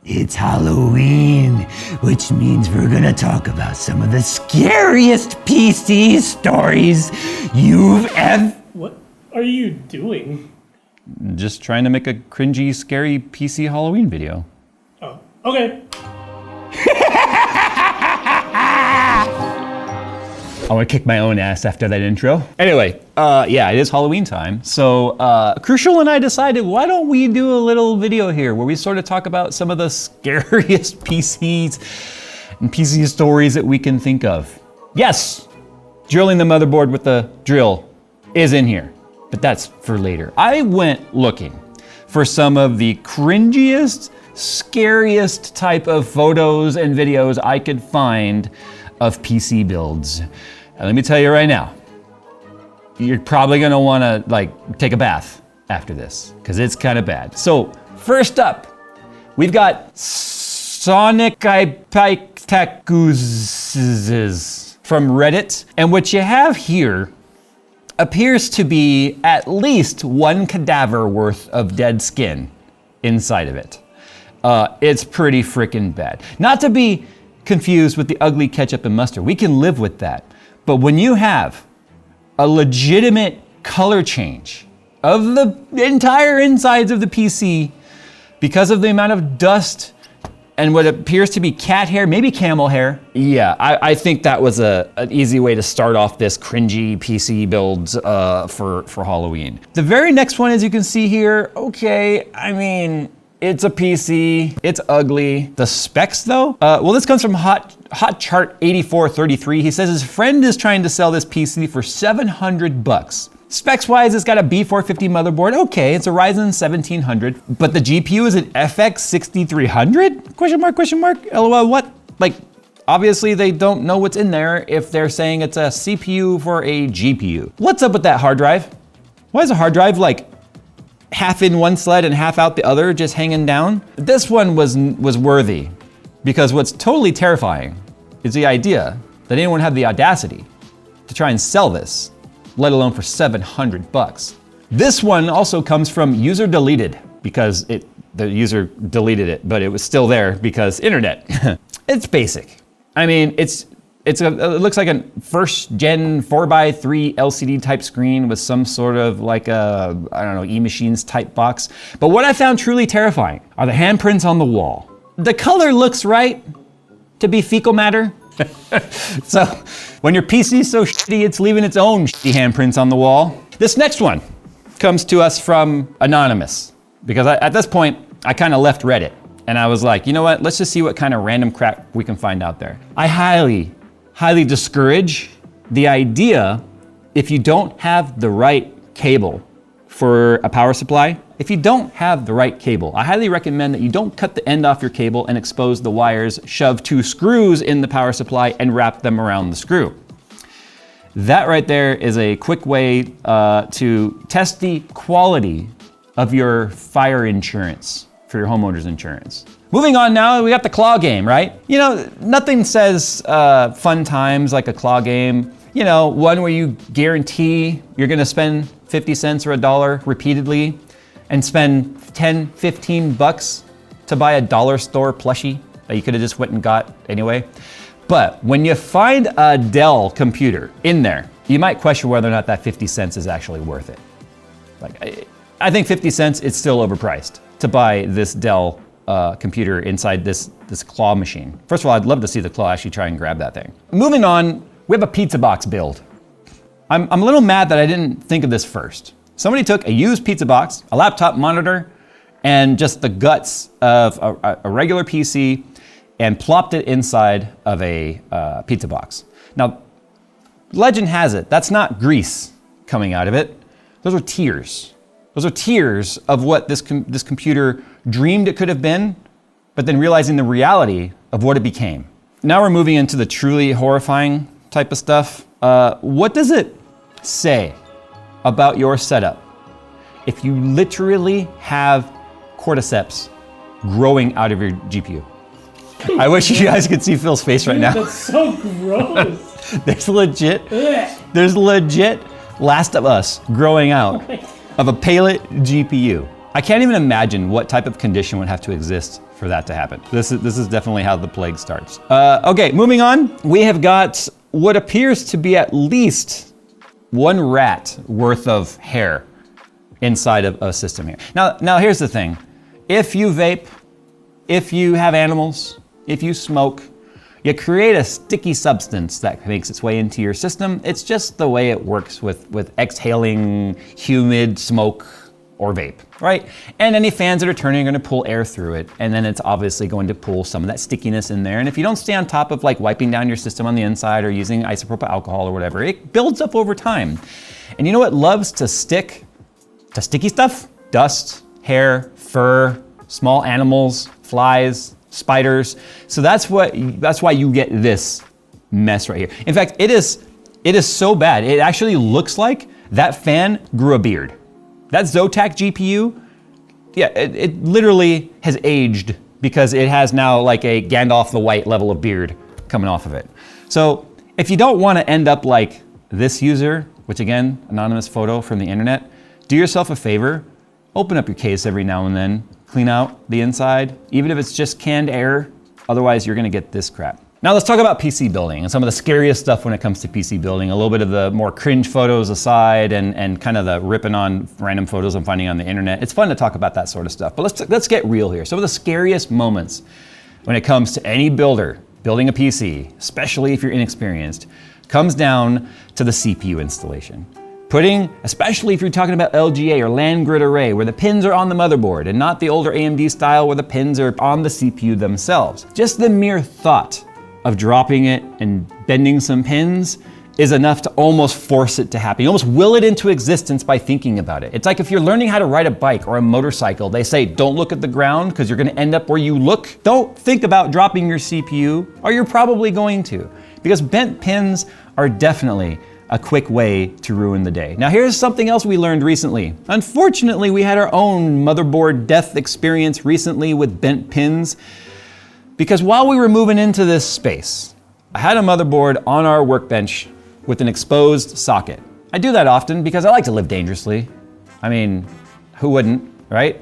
It's Halloween, which means we're gonna talk about some of the scariest PC stories you've ever... What are you doing? Just trying to make a cringy, scary PC Halloween video. Oh, okay. I want to kick my own ass after that intro. Anyway, yeah, it is Halloween time. So Crucial and I decided, why don't we do a little video here where we sort of talk about some of the scariest PCs and PC stories that we can think of. Yes, drilling the motherboard with the drill is in here, but that's for later. I went looking for some of the cringiest, scariest type of photos and videos I could find of PC builds. And let me tell you right now, you're probably gonna wanna take a bath after this, because it's kind of bad. So first up, we've got Sonic Ipiktakus from Reddit. And what you have here appears to be at least one cadaver worth of dead skin inside of it. It's pretty freaking bad. Not to be confused with the ugly ketchup and mustard. We can live with that. But when you have a legitimate color change of the entire insides of the PC because of the amount of dust and what appears to be cat hair, maybe camel hair. Yeah, I think that was an easy way to start off this cringy PC builds for Halloween. The very next one, as you can see here, okay, I mean, it's a PC, it's ugly. The specs though? Well, this comes from Hotchart8433. He says his friend is trying to sell this PC for 700 bucks. Specs wise, it's got a B450 motherboard. Okay, it's a Ryzen 1700, but the GPU is an FX 6300? Question mark, LOL, what? Obviously they don't know what's in there if they're saying it's a CPU for a GPU. What's up with that hard drive? Why is a hard drive half in one sled and half out the other, just hanging down? This one was worthy, because what's totally terrifying is the idea that anyone had the audacity to try and sell this, let alone for 700 bucks. This one also comes from user deleted, because the user deleted it, but it was still there because internet. It's basic. I mean, it looks like a first gen 4x3 LCD type screen with some sort of I don't know, E-Machines type box. But what I found truly terrifying are the handprints on the wall. The color looks right to be fecal matter. So when your PC's so shitty, it's leaving its own shitty handprints on the wall. This next one comes to us from Anonymous, because at this point, I kind of left Reddit and I was like, you know what? Let's just see what kind of random crap we can find out there. I highly discourage the idea, if you don't have the right cable for a power supply, if you don't have the right cable, I highly recommend that you don't cut the end off your cable and expose the wires, shove 2 screws in the power supply and wrap them around the screw. That right there is a quick way to test the quality of your fire insurance for your homeowner's insurance. Moving on now, we got the claw game, right? You know, nothing says fun times like a claw game. You know, one where you guarantee you're gonna spend 50 cents or $1 repeatedly and spend 10, 15 bucks to buy a dollar store plushie that you could have just went and got anyway. But when you find a Dell computer in there, you might question whether or not that 50 cents is actually worth it. I think 50 cents is still overpriced to buy this Dell computer inside this claw machine. First of all, I'd love to see the claw actually try and grab that thing. Moving on, we have a pizza box build. I'm a little mad that I didn't think of this first. Somebody took a used pizza box, a laptop monitor, and just the guts of a regular PC and plopped it inside of a pizza box. Now, legend has it, that's not grease coming out of it. Those are tears. Those are tears of what this computer dreamed it could have been, but then realizing the reality of what it became. Now we're moving into the truly horrifying type of stuff. What does it say about your setup if you literally have cordyceps growing out of your GPU? I wish you guys could see Phil's face right now. That's so gross. There's legit Last of Us growing out of a Palette GPU. I can't even imagine what type of condition would have to exist for that to happen. This is definitely how the plague starts. Okay, moving on. We have got what appears to be at least one rat worth of hair inside of a system here. Now here's the thing. If you vape, if you have animals, if you smoke, you create a sticky substance that makes its way into your system. It's just the way it works with exhaling humid smoke or vape, right? And any fans that are turning are gonna pull air through it, and then it's obviously going to pull some of that stickiness in there. And if you don't stay on top of like wiping down your system on the inside or using isopropyl alcohol or whatever, it builds up over time. And you know what loves to stick to sticky stuff? Dust, hair, fur, small animals, flies, spiders. So that's why you get this mess right here. In fact, it is so bad. It actually looks like that fan grew a beard. That Zotac GPU, yeah, it literally has aged because it has now like a Gandalf the White level of beard coming off of it. So if you don't want to end up like this user, which again, anonymous photo from the internet, do yourself a favor, open up your case every now and then, clean out the inside, even if it's just canned air, otherwise you're gonna get this crap. Now let's talk about PC building and some of the scariest stuff when it comes to PC building. A little bit of the more cringe photos aside and kind of the ripping on random photos I'm finding on the internet. It's fun to talk about that sort of stuff, but let's get real here. Some of the scariest moments when it comes to any builder building a PC, especially if you're inexperienced, comes down to the CPU installation. Especially if you're talking about LGA or land grid array, where the pins are on the motherboard and not the older AMD style where the pins are on the CPU themselves. Just the mere thought of dropping it and bending some pins is enough to almost force it to happen. You almost will it into existence by thinking about it. It's like if you're learning how to ride a bike or a motorcycle, they say don't look at the ground because you're gonna end up where you look. Don't think about dropping your CPU, or you're probably going to, because bent pins are definitely a quick way to ruin the day. Now here's something else we learned recently. Unfortunately, we had our own motherboard death experience recently with bent pins, because while we were moving into this space, I had a motherboard on our workbench with an exposed socket. I do that often because I like to live dangerously. I mean, who wouldn't, right?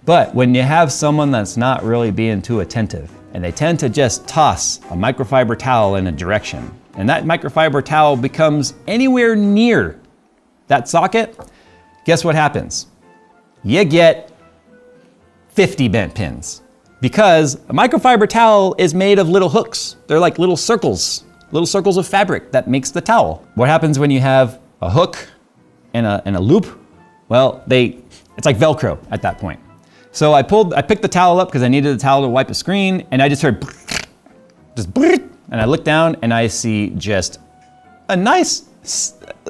But when you have someone that's not really being too attentive, and they tend to just toss a microfiber towel in a direction, and that microfiber towel becomes anywhere near that socket, guess what happens? You get 50 bent pins. Because a microfiber towel is made of little hooks. They're like little circles of fabric that makes the towel. What happens when you have a hook and a loop? Well, it's like Velcro at that point. So I picked the towel up because I needed a towel to wipe the screen, and I just heard, and I look down and I see just a nice,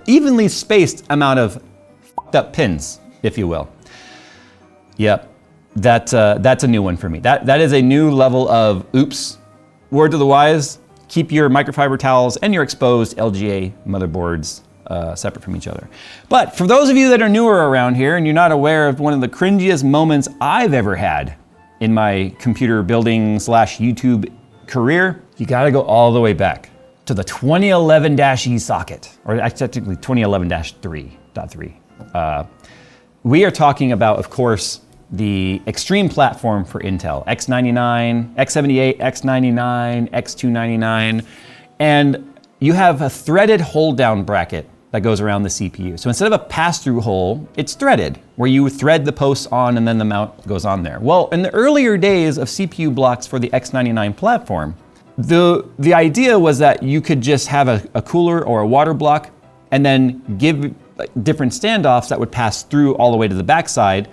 evenly spaced amount of fucked up pins, if you will. Yep. That's a new one for me. That is a new level of oops. Word to the wise, keep your microfiber towels and your exposed LGA motherboards separate from each other. But for those of you that are newer around here and you're not aware of one of the cringiest moments I've ever had in my computer building / YouTube career, you gotta go all the way back to the 2011-E socket, or technically 2011-3.3. We are talking about, of course, the extreme platform for Intel, X99, X78, X99, X299, and you have a threaded hold down bracket that goes around the CPU. So instead of a pass-through hole, it's threaded, where you thread the posts on and then the mount goes on there. Well, in the earlier days of CPU blocks for the X99 platform, the idea was that you could just have a cooler or a water block and then give different standoffs that would pass through all the way to the backside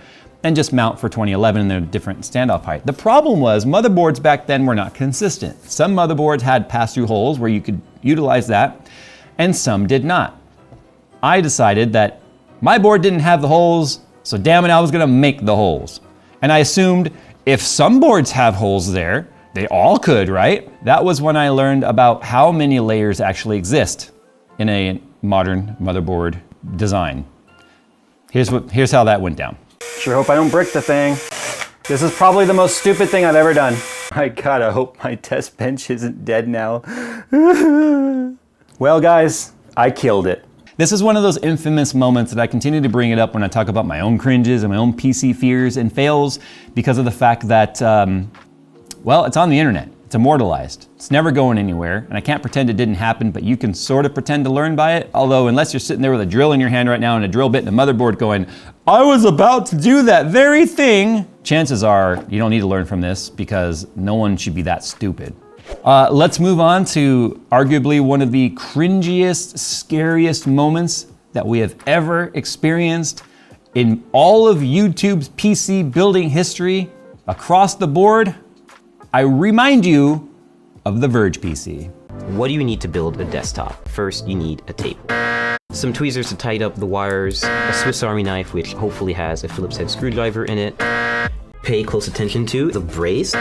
and just mount for 2011 in their different standoff height. The problem was motherboards back then were not consistent. Some motherboards had pass-through holes where you could utilize that, and some did not. I decided that my board didn't have the holes, so damn it, I was gonna make the holes. And I assumed if some boards have holes there, they all could, right? That was when I learned about how many layers actually exist in a modern motherboard design. Here's how that went down. Sure hope I don't brick the thing. This is probably the most stupid thing I've ever done. I gotta hope my test bench isn't dead now. Well guys, I killed it. This is one of those infamous moments that I continue to bring it up when I talk about my own cringes and my own PC fears and fails because of the fact that, well, it's on the internet. It's immortalized. It's never going anywhere, and I can't pretend it didn't happen, but you can sort of pretend to learn by it. Although, unless you're sitting there with a drill in your hand right now and a drill bit and a motherboard going, I was about to do that very thing, chances are you don't need to learn from this because no one should be that stupid. Let's move on to arguably one of the cringiest, scariest moments that we have ever experienced in all of YouTube's PC building history across the board. I remind you of the Verge PC. What do you need to build a desktop? First, you need a table. Some tweezers to tighten up the wires, a Swiss Army knife which hopefully has a Phillips head screwdriver in it. Pay close attention to the brace.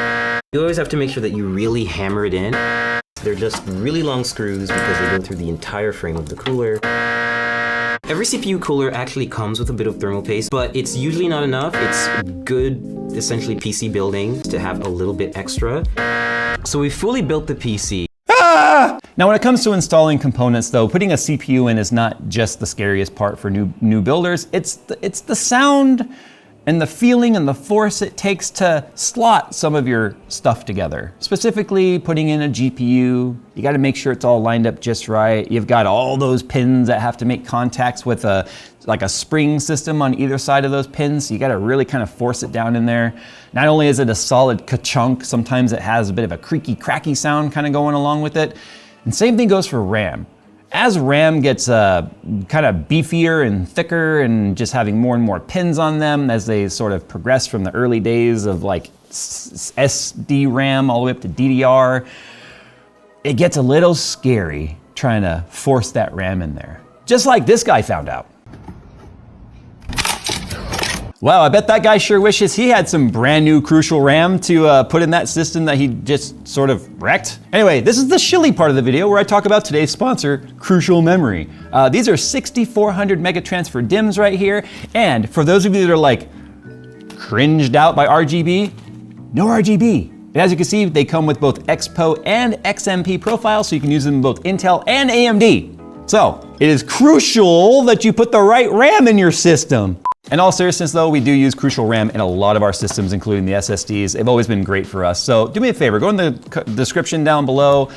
You always have to make sure that you really hammer it in. They're just really long screws because they go through the entire frame of the cooler. Every CPU cooler actually comes with a bit of thermal paste, but it's usually not enough. It's good, essentially PC building to have a little bit extra. So we fully built the PC. Now when it comes to installing components though, putting a CPU in is not just the scariest part for new builders. It's the sound and the feeling and the force it takes to slot some of your stuff together. Specifically putting in a GPU, you gotta make sure it's all lined up just right. You've got all those pins that have to make contacts with like a spring system on either side of those pins. So you gotta really kind of force it down in there. Not only is it a solid ka-chunk, sometimes it has a bit of a creaky, cracky sound kind of going along with it. And same thing goes for RAM. As RAM gets kind of beefier and thicker and just having more and more pins on them as they sort of progress from the early days of like SD RAM all the way up to DDR, it gets a little scary trying to force that RAM in there. Just like this guy found out. Wow, I bet that guy sure wishes he had some brand new Crucial RAM to put in that system that he just sort of wrecked. Anyway, this is the shilly part of the video where I talk about today's sponsor, Crucial Memory. These are 6400 megatransfer DIMMs right here. And for those of you that are like cringed out by RGB, no RGB. And as you can see, they come with both XPO and XMP profiles, so you can use them in both Intel and AMD. So it is crucial that you put the right RAM in your system. In all seriousness though, we do use Crucial RAM in a lot of our systems, including the SSDs. They've always been great for us. So do me a favor, go in the description down below,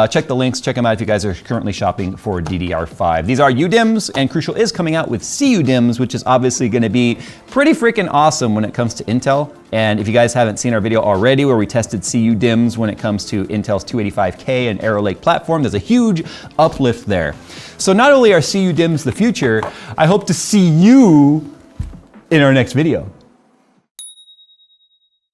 check the links, check them out if you guys are currently shopping for DDR5. These are UDIMMs, and Crucial is coming out with CUDIMMs, which is obviously gonna be pretty freaking awesome when it comes to Intel. And if you guys haven't seen our video already where we tested CUDIMMs when it comes to Intel's 285K and Arrow Lake platform, there's a huge uplift there. So not only are CUDIMMs the future, I hope to see you in our next video.